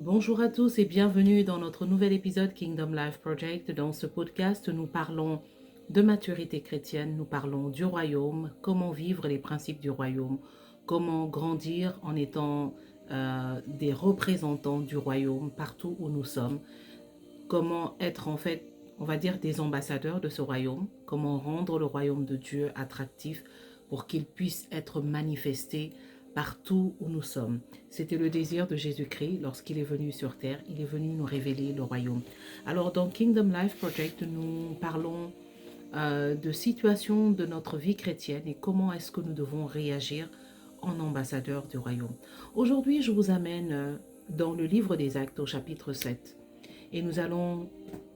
Bonjour à tous et bienvenue dans notre nouvel épisode Kingdom Life Project. Dans ce podcast, nous parlons de maturité chrétienne, nous parlons du royaume, comment vivre les principes du royaume, comment grandir en étant des représentants du royaume partout où nous sommes, comment être en fait, on va dire, des ambassadeurs de ce royaume, comment rendre le royaume de Dieu attractif pour qu'il puisse être manifesté partout où nous sommes. C'était le désir de Jésus-Christ lorsqu'il est venu sur terre. Il est venu nous révéler le royaume. Alors dans Kingdom Life Project, nous parlons de situations de notre vie chrétienne et comment est-ce que nous devons réagir en ambassadeurs du royaume. Aujourd'hui, je vous amène dans le livre des Actes au chapitre 7 et nous allons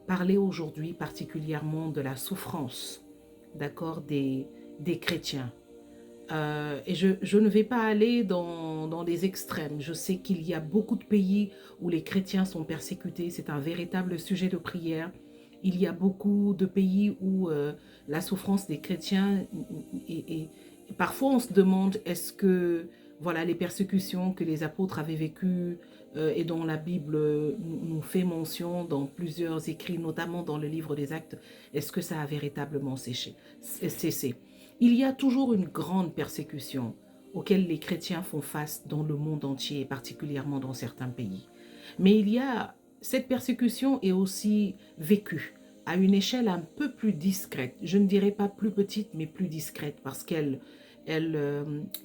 parler aujourd'hui particulièrement de la souffrance, d'accord, des chrétiens. Et je ne vais pas aller dans les extrêmes. Je sais qu'il y a beaucoup de pays où les chrétiens sont persécutés. C'est un véritable sujet de prière. Il y a beaucoup de pays où la souffrance des chrétiens et parfois on se demande est-ce que voilà les persécutions que les apôtres avaient vécues et dont la Bible nous fait mention dans plusieurs écrits, notamment dans le livre des Actes, est-ce que ça a véritablement cessé? Il y a toujours une grande persécution auquel les chrétiens font face dans le monde entier, et particulièrement dans certains pays. Mais cette persécution est aussi vécue à une échelle un peu plus discrète. Je ne dirais pas plus petite, mais plus discrète, parce qu'elle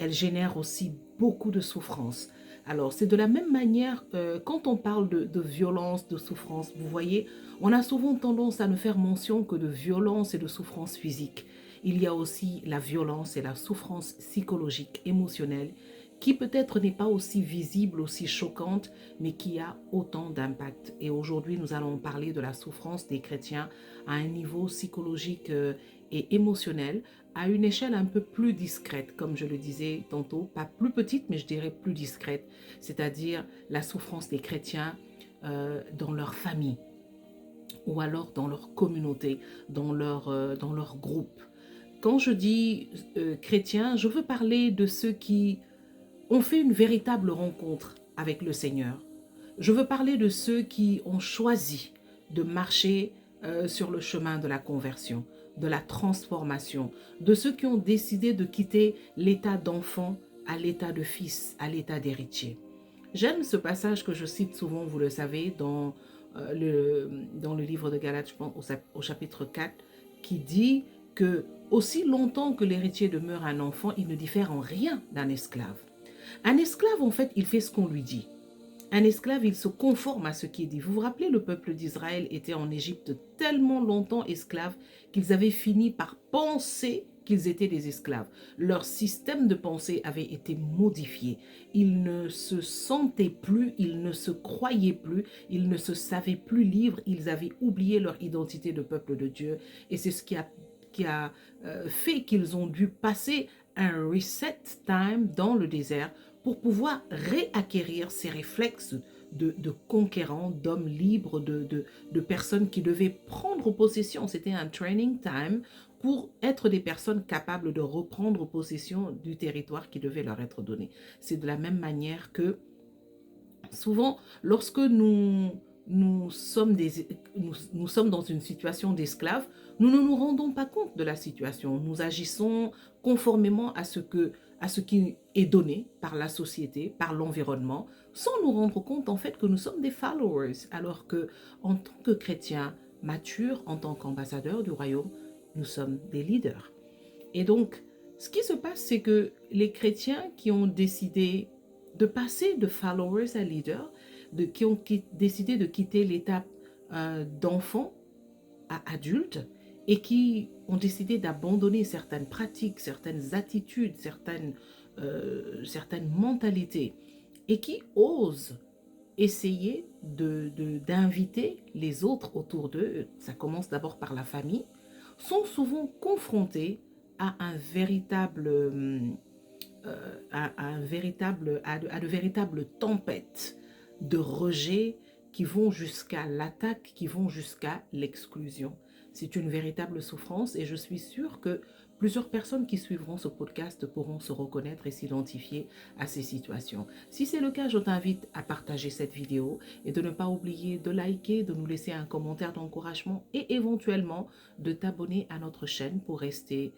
génère aussi beaucoup de souffrance. Alors, c'est de la même manière, quand on parle de violence, de souffrance, vous voyez, on a souvent tendance à ne faire mention que de violence et de souffrance physique. Il y a aussi la violence et la souffrance psychologique, émotionnelle, qui peut-être n'est pas aussi visible, aussi choquante, mais qui a autant d'impact. Et aujourd'hui, nous allons parler de la souffrance des chrétiens à un niveau psychologique et émotionnel, à une échelle un peu plus discrète, comme je le disais tantôt, pas plus petite, mais je dirais plus discrète, c'est-à-dire la souffrance des chrétiens dans leur famille, ou alors dans leur communauté, dans leur groupe. Quand je dis chrétiens, je veux parler de ceux qui ont fait une véritable rencontre avec le Seigneur. Je veux parler de ceux qui ont choisi de marcher sur le chemin de la conversion, de la transformation, de ceux qui ont décidé de quitter l'état d'enfant à l'état de fils, à l'état d'héritier. J'aime ce passage que je cite souvent, vous le savez, dans le livre de Galates, je pense, au chapitre 4, qui dit que aussi longtemps que l'héritier demeure un enfant, il ne diffère en rien d'un esclave. Un esclave, en fait, il fait ce qu'on lui dit. Un esclave, il se conforme à ce qui est dit. Vous vous rappelez, le peuple d'Israël était en Égypte tellement longtemps esclaves qu'ils avaient fini par penser qu'ils étaient des esclaves. Leur système de pensée avait été modifié. Ils ne se sentaient plus, ils ne se croyaient plus, ils ne se savaient plus libres, ils avaient oublié leur identité de peuple de Dieu. Et c'est ce qui a fait qu'ils ont dû passer un reset time dans le désert pour pouvoir réacquérir ces réflexes de conquérants, d'hommes libres, de personnes qui devaient prendre possession. C'était un training time pour être des personnes capables de reprendre possession du territoire qui devait leur être donné. C'est de la même manière que souvent, lorsque nous sommes dans une situation d'esclave, nous ne nous rendons pas compte de la situation. Nous agissons conformément à ce qui est donné par la société, par l'environnement, sans nous rendre compte en fait que nous sommes des followers, alors que en tant que chrétiens matures, en tant qu'ambassadeurs du royaume, nous sommes des leaders. Et donc, ce qui se passe, c'est que les chrétiens qui ont décidé de passer de followers à leaders, qui ont décidé de quitter l'étape d'enfant à adulte et qui ont décidé d'abandonner certaines pratiques, certaines attitudes, certaines mentalités et qui osent essayer d'inviter les autres autour d'eux, ça commence d'abord par la famille, sont souvent confrontés à de véritables tempêtes de rejet qui vont jusqu'à l'attaque, qui vont jusqu'à l'exclusion. C'est une véritable souffrance et je suis sûre que Plusieurs personnes qui suivront ce podcast pourront se reconnaître et s'identifier à ces situations. Si c'est le cas, je t'invite à partager cette vidéo et de ne pas oublier de liker, de nous laisser un commentaire d'encouragement et éventuellement de t'abonner à notre chaîne pour rester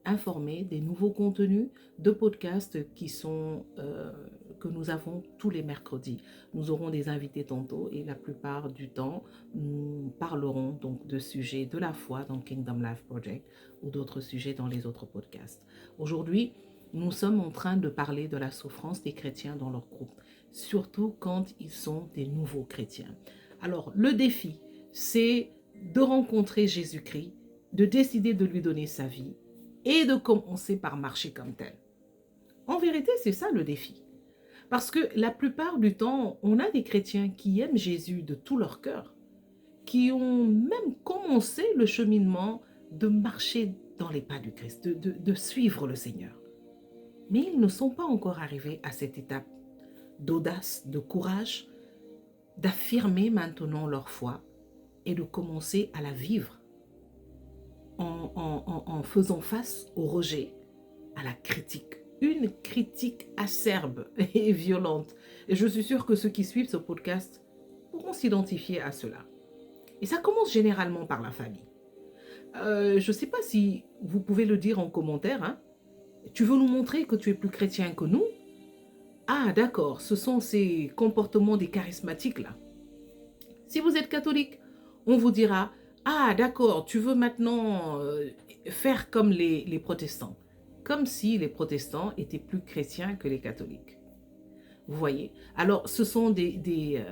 informé des nouveaux contenus de podcasts que nous avons tous les mercredis. Nous aurons des invités tantôt et la plupart du temps, nous parlerons donc de sujets de la foi dans Kingdom Life Project ou d'autres sujets dans les autres podcasts. Aujourd'hui, nous sommes en train de parler de la souffrance des chrétiens dans leur groupe, surtout quand ils sont des nouveaux chrétiens. Alors, le défi, c'est de rencontrer Jésus-Christ, de décider de lui donner sa vie et de commencer par marcher comme tel. En vérité, c'est ça le défi. Parce que la plupart du temps, on a des chrétiens qui aiment Jésus de tout leur cœur, qui ont même commencé le cheminement de marcher dans les pas du Christ, de suivre le Seigneur. Mais ils ne sont pas encore arrivés à cette étape d'audace, de courage, d'affirmer maintenant leur foi et de commencer à la vivre en faisant face au rejet, à la critique. Une critique acerbe et violente. Et je suis sûre que ceux qui suivent ce podcast pourront s'identifier à cela. Et ça commence généralement par la famille. Je ne sais pas si vous pouvez le dire en commentaire. Hein? Tu veux nous montrer que tu es plus chrétien que nous? Ah, d'accord, ce sont ces comportements des charismatiques là. Si vous êtes catholique, on vous dira, ah, d'accord, tu veux maintenant faire comme les protestants. Comme si les protestants étaient plus chrétiens que les catholiques. Vous voyez? Alors, ce sont des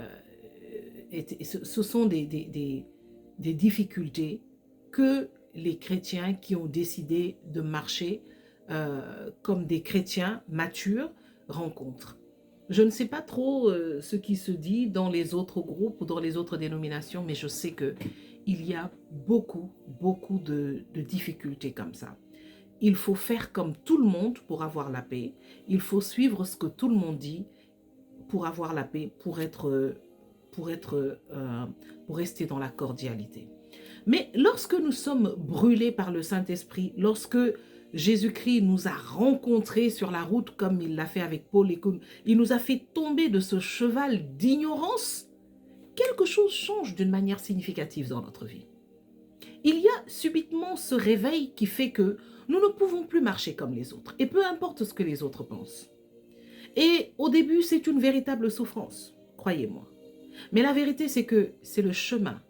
difficultés que les chrétiens qui ont décidé de marcher comme des chrétiens matures rencontrent. Je ne sais pas trop ce qui se dit dans les autres groupes ou dans les autres dénominations, mais je sais qu'il y a beaucoup de difficultés comme ça. Il faut faire comme tout le monde pour avoir la paix. Il faut suivre ce que tout le monde dit pour avoir la paix, pour rester dans la cordialité. Mais lorsque nous sommes brûlés par le Saint-Esprit, lorsque Jésus-Christ nous a rencontrés sur la route comme il l'a fait avec Paul et il nous a fait tomber de ce cheval d'ignorance, quelque chose change d'une manière significative dans notre vie. Il y a subitement ce réveil qui fait que nous ne pouvons plus marcher comme les autres, et peu importe ce que les autres pensent. Et au début, c'est une véritable souffrance, croyez-moi. Mais la vérité, c'est que c'est le chemin,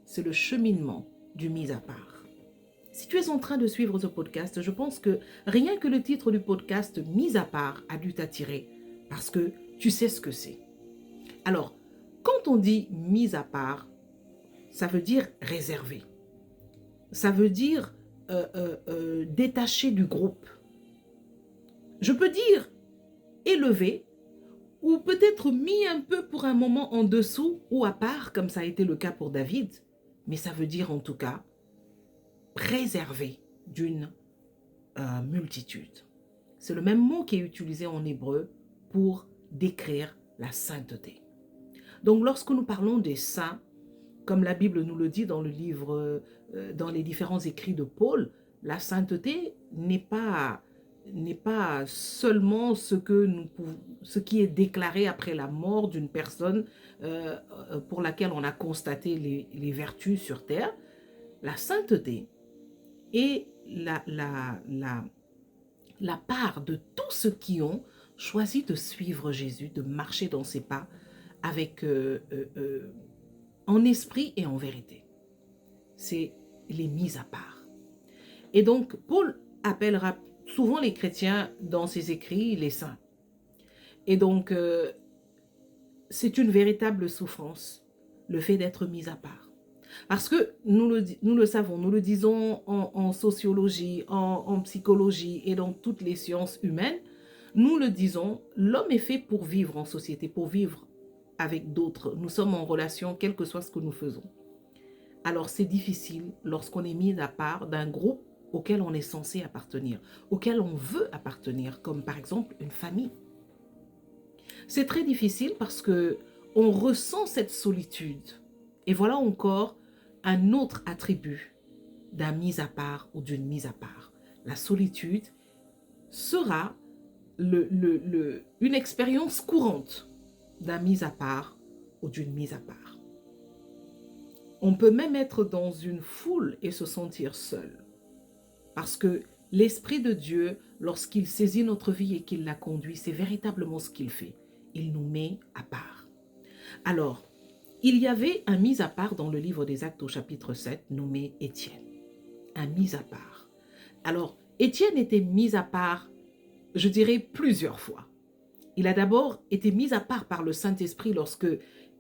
c'est le cheminement du mis à part. Si tu es en train de suivre ce podcast, je pense que rien que le titre du podcast « Mis à part » a dû t'attirer, parce que tu sais ce que c'est. Alors, quand on dit « mis à part », ça veut dire « réservé ». Ça veut dire détaché du groupe. Je peux dire élevé ou peut-être mis un peu pour un moment en dessous ou à part, comme ça a été le cas pour David, mais ça veut dire en tout cas préservé d'une multitude. C'est le même mot qui est utilisé en hébreu pour décrire la sainteté. Donc lorsque nous parlons des saints, comme la Bible nous le dit dans le livre, dans les différents écrits de Paul, la sainteté n'est pas seulement ce qui est déclaré après la mort d'une personne pour laquelle on a constaté les vertus sur terre. La sainteté est la part de tous ceux qui ont choisi de suivre Jésus, de marcher dans ses pas avec en esprit et en vérité. C'est les mis à part. Et donc, Paul appellera souvent les chrétiens dans ses écrits les saints. Et donc, c'est une véritable souffrance, le fait d'être mis à part. Parce que nous le savons, nous le disons en sociologie, en psychologie et dans toutes les sciences humaines, nous le disons, l'homme est fait pour vivre en société, pour vivre avec d'autres. Nous sommes en relation, quel que soit ce que nous faisons. Alors c'est difficile lorsqu'on est mis à part d'un groupe auquel on est censé appartenir, auquel on veut appartenir, comme par exemple une famille. C'est très difficile parce que on ressent cette solitude. Et voilà encore un autre attribut d'un mis à part ou d'une mise à part. La solitude sera une expérience courante d'un mis à part ou d'une mise à part. On peut même être dans une foule et se sentir seul. Parce que l'Esprit de Dieu, lorsqu'il saisit notre vie et qu'il la conduit, c'est véritablement ce qu'il fait. Il nous met à part. Alors, il y avait un mis à part dans le livre des Actes au chapitre 7 nommé Étienne. Un mis à part. Alors, Étienne était mis à part, je dirais, plusieurs fois. Il a d'abord été mis à part par le Saint-Esprit lorsque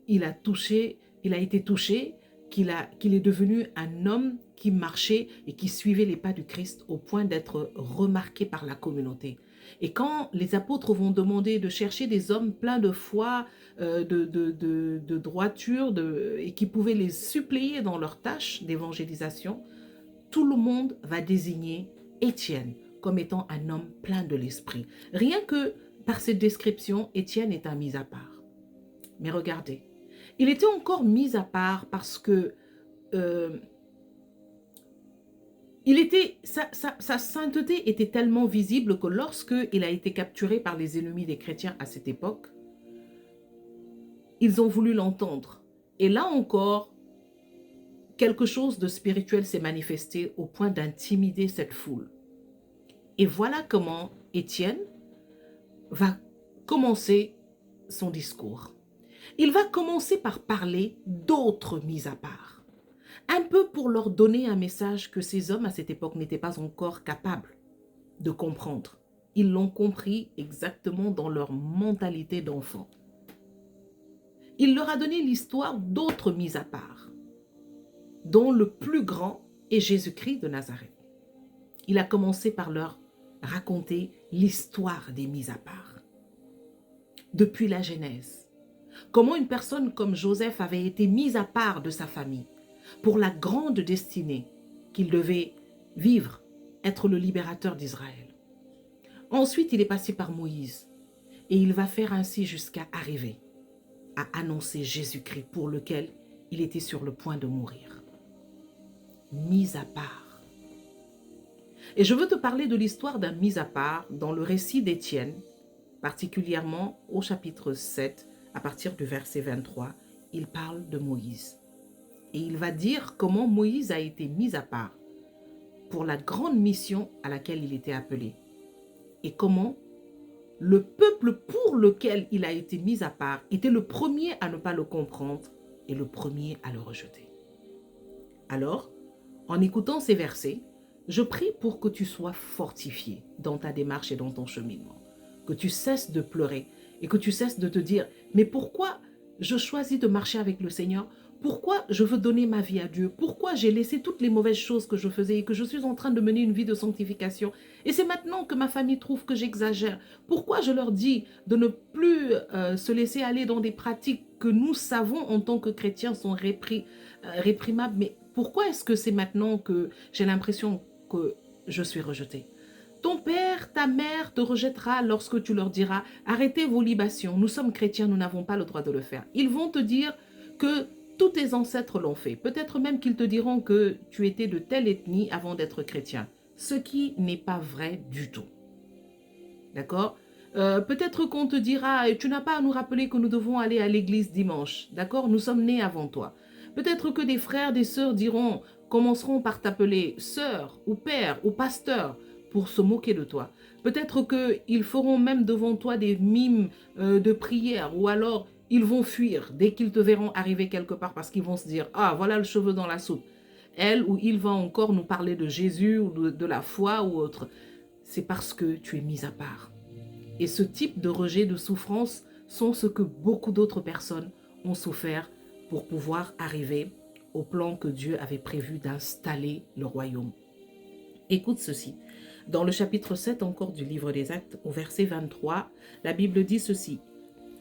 il a été touché, qu'il est devenu un homme qui marchait et qui suivait les pas du Christ au point d'être remarqué par la communauté. Et quand les apôtres vont demander de chercher des hommes pleins de foi, de droiture, et qui pouvaient les suppléer dans leur tâche d'évangélisation, tout le monde va désigner Étienne comme étant un homme plein de l'esprit. Rien que par cette description, Étienne est un mis à part. Mais regardez, il était encore mis à part parce que sa sainteté était tellement visible que lorsqu'il a été capturé par les ennemis des chrétiens à cette époque, ils ont voulu l'entendre. Et là encore, quelque chose de spirituel s'est manifesté au point d'intimider cette foule. Et voilà comment Étienne va commencer son discours. Il va commencer par parler d'autres mises à part. Un peu pour leur donner un message que ces hommes à cette époque n'étaient pas encore capables de comprendre. Ils l'ont compris exactement dans leur mentalité d'enfant. Il leur a donné l'histoire d'autres mises à part, dont le plus grand est Jésus-Christ de Nazareth. Il a commencé par leur raconter l'histoire des mises à part. Depuis la Genèse, comment une personne comme Joseph avait été mise à part de sa famille pour la grande destinée qu'il devait vivre, être le libérateur d'Israël. Ensuite, il est passé par Moïse et il va faire ainsi jusqu'à arriver à annoncer Jésus-Christ pour lequel il était sur le point de mourir. Mis à part. Et je veux te parler de l'histoire d'un mis à part dans le récit d'Étienne, particulièrement au chapitre 7, à partir du verset 23, il parle de Moïse. Et il va dire comment Moïse a été mis à part pour la grande mission à laquelle il était appelé. Et comment le peuple pour lequel il a été mis à part était le premier à ne pas le comprendre et le premier à le rejeter. Alors, en écoutant ces versets, je prie pour que tu sois fortifié dans ta démarche et dans ton cheminement. Que tu cesses de pleurer et que tu cesses de te dire « Mais pourquoi je choisis de marcher avec le Seigneur ? Pourquoi je veux donner ma vie à Dieu? Pourquoi j'ai laissé toutes les mauvaises choses que je faisais et que je suis en train de mener une vie de sanctification? Et c'est maintenant que ma famille trouve que j'exagère. Pourquoi je leur dis de ne plus se laisser aller dans des pratiques que nous savons en tant que chrétiens sont réprimables? Mais pourquoi est-ce que c'est maintenant que j'ai l'impression que je suis rejetée? Ton père, ta mère te rejettera lorsque tu leur diras « Arrêtez vos libations, nous sommes chrétiens, nous n'avons pas le droit de le faire. » Ils vont te dire que tous tes ancêtres l'ont fait. Peut-être même qu'ils te diront que tu étais de telle ethnie avant d'être chrétien. Ce qui n'est pas vrai du tout. D'accord? Peut-être qu'on te dira « Tu n'as pas à nous rappeler que nous devons aller à l'église dimanche. D'accord? Nous sommes nés avant toi. » Peut-être que des frères, des sœurs commenceront par t'appeler sœur ou père ou pasteur pour se moquer de toi. Peut-être qu'ils feront même devant toi des mimes de prière ou alors ils vont fuir dès qu'ils te verront arriver quelque part parce qu'ils vont se dire « Ah, voilà le cheveu dans la soupe. » Elle ou il va encore nous parler de Jésus ou de la foi ou autre. C'est parce que tu es mis à part. Et ce type de rejet, de souffrance sont ce que beaucoup d'autres personnes ont souffert pour pouvoir arriver au plan que Dieu avait prévu d'installer le royaume. Écoute ceci. Dans le chapitre 7 encore du livre des Actes, au verset 23, la Bible dit ceci.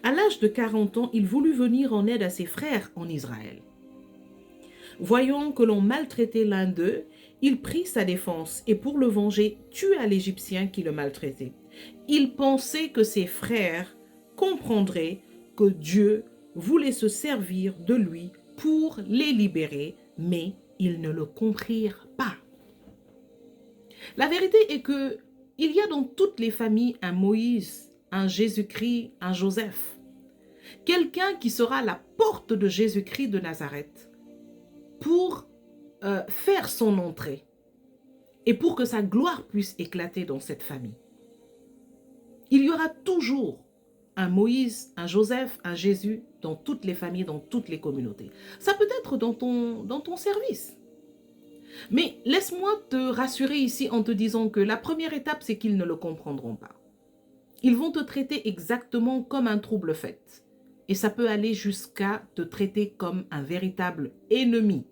À l'âge de 40 ans, il voulut venir en aide à ses frères en Israël. Voyant que l'on maltraitait l'un d'eux, il prit sa défense et pour le venger, tua l'Égyptien qui le maltraitait. Il pensait que ses frères comprendraient que Dieu voulait se servir de lui pour les libérer, mais ils ne le comprirent pas. La vérité est que il y a dans toutes les familles un Moïse, un Jésus-Christ, un Joseph. Quelqu'un qui sera la porte de Jésus-Christ de Nazareth pour faire son entrée et pour que sa gloire puisse éclater dans cette famille. Il y aura toujours un Moïse, un Joseph, un Jésus dans toutes les familles, dans toutes les communautés. Ça peut être dans ton service. Mais laisse-moi te rassurer ici en te disant que la première étape, c'est qu'ils ne le comprendront pas. Ils vont te traiter exactement comme un trouble fait. Et ça peut aller jusqu'à te traiter comme un véritable ennemi.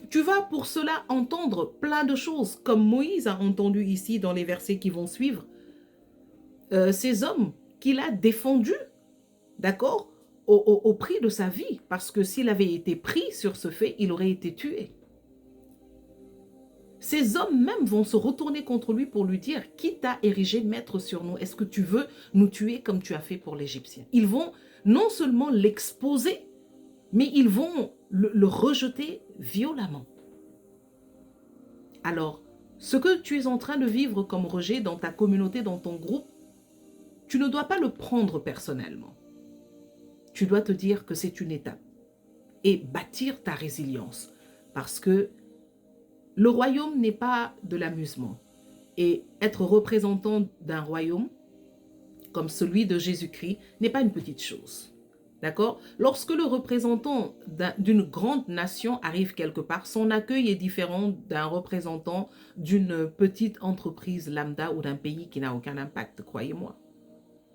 Tu vas pour cela entendre plein de choses, comme Moïse a entendu ici dans les versets qui vont suivre. Ces hommes qu'il a défendus, d'accord, au prix de sa vie, parce que s'il avait été pris sur ce fait, il aurait été tué. Ces hommes même vont se retourner contre lui pour lui dire « Qui t'a érigé maître sur nous? Est-ce que tu veux nous tuer comme tu as fait pour l'Égyptien ?» Ils vont non seulement l'exposer, mais ils vont le rejeter violemment. Alors, ce que tu es en train de vivre comme rejet dans ta communauté, dans ton groupe, tu ne dois pas le prendre personnellement. Tu dois te dire que c'est une étape et bâtir ta résilience parce que le royaume n'est pas de l'amusement. Et être représentant d'un royaume comme celui de Jésus-Christ n'est pas une petite chose. D'accord? Lorsque le représentant d'une grande nation arrive quelque part, son accueil est différent d'un représentant d'une petite entreprise lambda ou d'un pays qui n'a aucun impact, croyez-moi.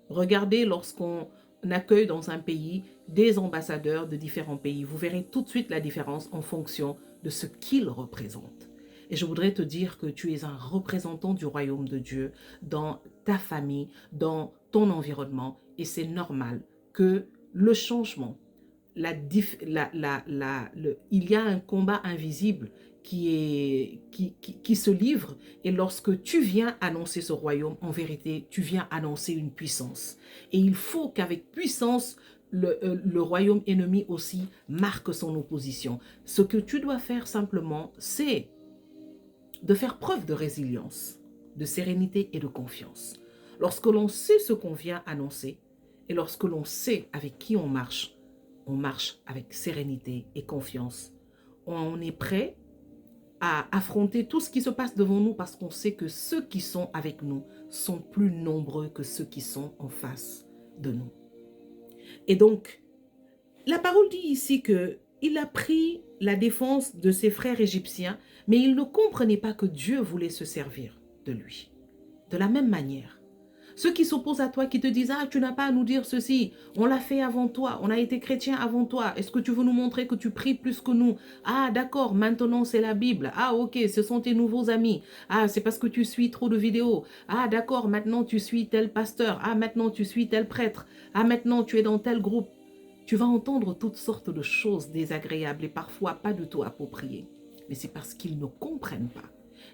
Regardez lorsqu'on accueille dans un pays des ambassadeurs de différents pays. Vous verrez tout de suite la différence en fonction de ce qu'ils représentent. Et je voudrais te dire que tu es un représentant du royaume de Dieu dans ta famille, dans ton environnement. Et c'est normal que le changement, il y a un combat invisible qui se livre. Et lorsque tu viens annoncer ce royaume, en vérité, tu viens annoncer une puissance. Et il faut qu'avec puissance, le royaume ennemi aussi marque son opposition. Ce que tu dois faire simplement, c'est de faire preuve de résilience, de sérénité et de confiance. Lorsque l'on sait ce qu'on vient annoncer et lorsque l'on sait avec qui on marche avec sérénité et confiance. On est prêt à affronter tout ce qui se passe devant nous parce qu'on sait que ceux qui sont avec nous sont plus nombreux que ceux qui sont en face de nous. Et donc, la parole dit ici qu'il a pris la défense de ses frères égyptiens, mais il ne comprenait pas que Dieu voulait se servir de lui. De la même manière, ceux qui s'opposent à toi, qui te disent « Ah, tu n'as pas à nous dire ceci, on l'a fait avant toi, on a été chrétien avant toi, est-ce que tu veux nous montrer que tu pries plus que nous? Ah, d'accord, maintenant c'est la Bible. Ah, ok, ce sont tes nouveaux amis. Ah, c'est parce que tu suis trop de vidéos. Ah, d'accord, maintenant tu suis tel pasteur. Ah, maintenant tu suis tel prêtre. Ah, maintenant tu es dans tel groupe. » Tu vas entendre toutes sortes de choses désagréables et parfois pas du tout appropriées. Mais c'est parce qu'ils ne comprennent pas.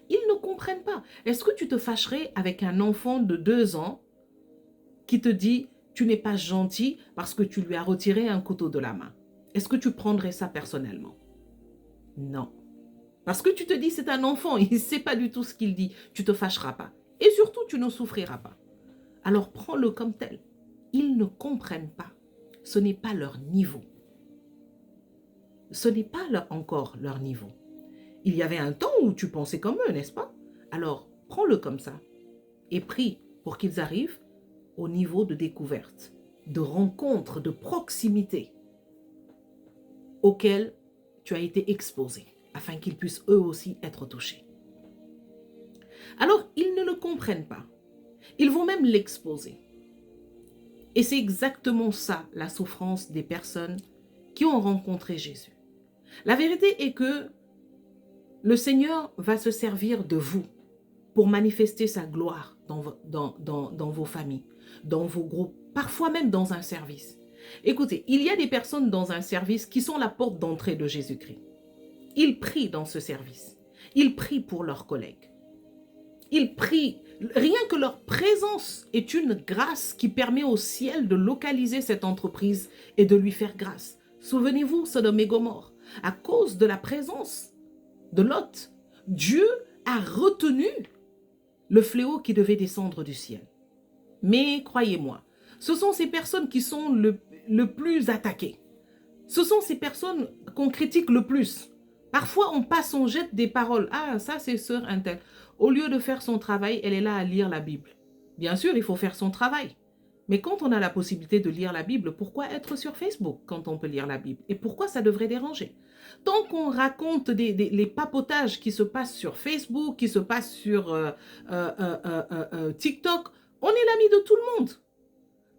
Ils ne comprennent pas. Est-ce que tu te fâcherais avec un enfant de 2 ans qui te dit « tu n'es pas gentil parce que tu lui as retiré un couteau de la main ». Est-ce que tu prendrais ça personnellement? Non. Parce que tu te dis c'est un enfant, il ne sait pas du tout ce qu'il dit. Tu ne te fâcheras pas. Et surtout, tu ne souffriras pas. Alors prends-le comme tel. Ils ne comprennent pas. Ce n'est pas leur niveau. Ce n'est pas encore leur niveau. Il y avait un temps où tu pensais comme eux, n'est-ce pas? Alors, prends-le comme ça et prie pour qu'ils arrivent au niveau de découverte, de rencontre, de proximité auquel tu as été exposé, afin qu'ils puissent eux aussi être touchés. Alors, ils ne le comprennent pas. Ils vont même l'exposer. Et c'est exactement ça, la souffrance des personnes qui ont rencontré Jésus. La vérité est que le Seigneur va se servir de vous pour manifester sa gloire dans vos familles, dans vos groupes, parfois même dans un service. Écoutez, il y a des personnes dans un service qui sont la porte d'entrée de Jésus-Christ. Ils prient dans ce service. Ils prient pour leurs collègues. Ils prient. Rien que leur présence est une grâce qui permet au ciel de localiser cette entreprise et de lui faire grâce. Souvenez-vous, Sodome et Gomorrhe, à cause de la présence de Lot, Dieu a retenu le fléau qui devait descendre du ciel. Mais croyez-moi, ce sont ces personnes qui sont le plus attaquées. Ce sont ces personnes qu'on critique le plus. Parfois, on jette des paroles. Ah, ça, c'est sœur Intel. Au lieu de faire son travail, elle est là à lire la Bible. Bien sûr, il faut faire son travail. Mais quand on a la possibilité de lire la Bible, pourquoi être sur Facebook quand on peut lire la Bible? Et pourquoi ça devrait déranger? Tant qu'on raconte les papotages qui se passent sur Facebook, qui se passent sur TikTok, on est l'ami de tout le monde.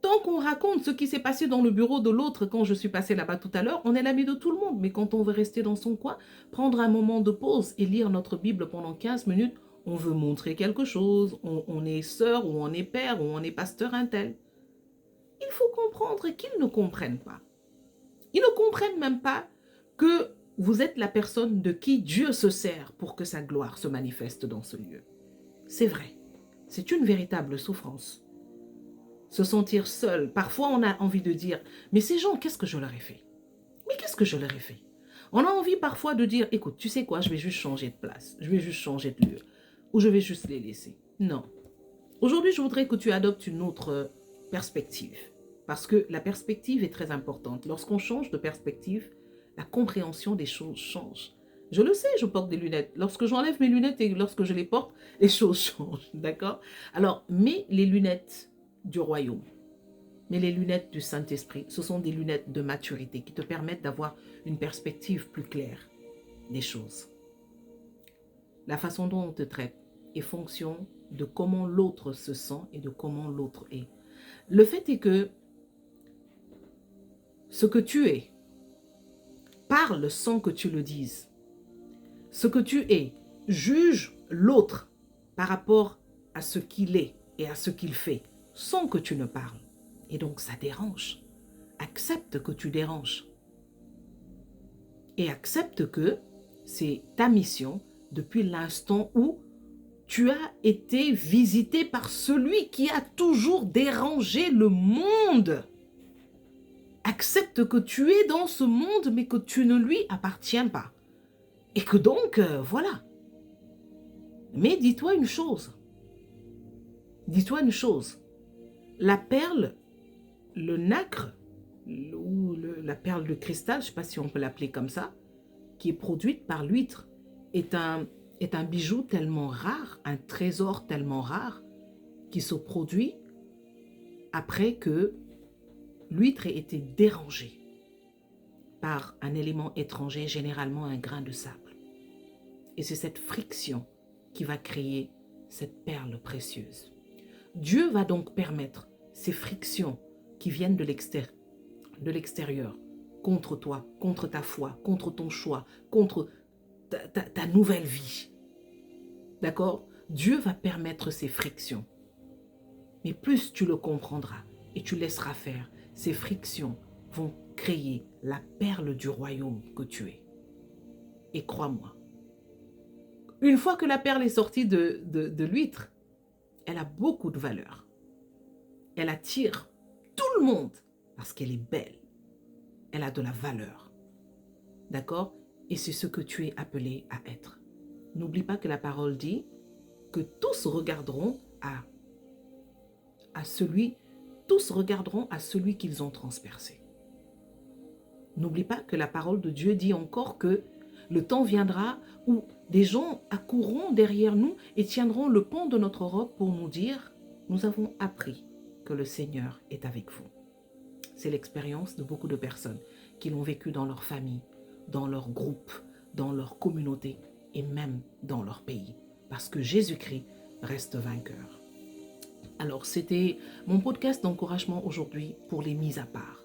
Tant qu'on raconte ce qui s'est passé dans le bureau de l'autre quand je suis passée là-bas tout à l'heure, on est l'ami de tout le monde. Mais quand on veut rester dans son coin, prendre un moment de pause et lire notre Bible pendant 15 minutes, on veut montrer quelque chose, on est sœur ou on est père ou on est pasteur intel. Il faut comprendre qu'ils ne comprennent pas. Ils ne comprennent même pas que vous êtes la personne de qui Dieu se sert pour que sa gloire se manifeste dans ce lieu. C'est vrai, c'est une véritable souffrance. Se sentir seul. Parfois, on a envie de dire, mais ces gens, qu'est-ce que je leur ai fait? Mais qu'est-ce que je leur ai fait? On a envie parfois de dire, écoute, tu sais quoi, je vais juste changer de place, je vais juste changer de lieu, ou je vais juste les laisser. Non. Aujourd'hui, je voudrais que tu adoptes une autre perspective, parce que la perspective est très importante. Lorsqu'on change de perspective, la compréhension des choses change. Je le sais, je porte des lunettes. Lorsque j'enlève mes lunettes et lorsque je les porte, les choses changent, d'accord? Alors, mets les lunettes du royaume. Mais les lunettes du Saint-Esprit, ce sont des lunettes de maturité qui te permettent d'avoir une perspective plus claire des choses. La façon dont on te traite est fonction de comment l'autre se sent et de comment l'autre est. Le fait est que ce que tu es parle sans que tu le dises. Ce que tu es juge l'autre par rapport à ce qu'il est et à ce qu'il fait, sans que tu ne parles. Et donc ça dérange. Accepte que tu déranges. Et accepte que c'est ta mission depuis l'instant où tu as été visité par celui qui a toujours dérangé le monde. Accepte que tu es dans ce monde, mais que tu ne lui appartiens pas. Et que donc, voilà. Mais dis-toi une chose. Dis-toi une chose. La perle, le nacre, ou la perle de cristal, je ne sais pas si on peut l'appeler comme ça, qui est produite par l'huître, est un bijou tellement rare, un trésor tellement rare, qui se produit après que l'huître ait été dérangée par un élément étranger, généralement un grain de sable. Et c'est cette friction qui va créer cette perle précieuse. Dieu va donc permettre ces frictions qui viennent de l'extérieur, contre toi, contre ta foi, contre ton choix, contre ta nouvelle vie. D'accord? Dieu va permettre ces frictions. Mais plus tu le comprendras et tu laisseras faire, ces frictions vont créer la perle du royaume que tu es. Et crois-moi, une fois que la perle est sortie de l'huître, elle a beaucoup de valeur. Elle attire tout le monde parce qu'elle est belle. Elle a de la valeur. D'accord? Et c'est ce que tu es appelé à être. N'oublie pas que la parole dit que tous regarderont à celui qu'ils ont transpercé. N'oublie pas que la parole de Dieu dit encore que le temps viendra où des gens accourront derrière nous et tiendront le pan de notre robe pour nous dire « Nous avons appris que le Seigneur est avec vous ». C'est l'expérience de beaucoup de personnes qui l'ont vécu dans leur famille, dans leur groupe, dans leur communauté et même dans leur pays. Parce que Jésus-Christ reste vainqueur. Alors, c'était mon podcast d'encouragement aujourd'hui pour les mises à part.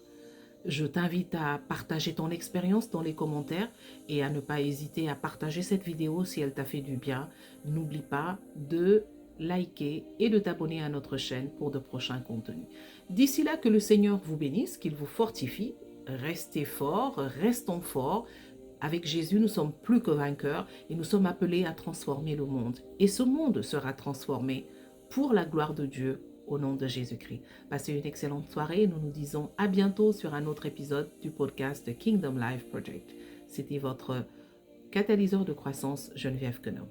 Je t'invite à partager ton expérience dans les commentaires et à ne pas hésiter à partager cette vidéo si elle t'a fait du bien. N'oublie pas de liker et de t'abonner à notre chaîne pour de prochains contenus. D'ici là, que le Seigneur vous bénisse, qu'il vous fortifie. Restez forts, restons forts. Avec Jésus, nous sommes plus que vainqueurs et nous sommes appelés à transformer le monde. Et ce monde sera transformé pour la gloire de Dieu au nom de Jésus-Christ. Passez une excellente soirée. Nous nous disons à bientôt sur un autre épisode du podcast Kingdom Life Project. C'était votre catalyseur de croissance, Geneviève Queneau.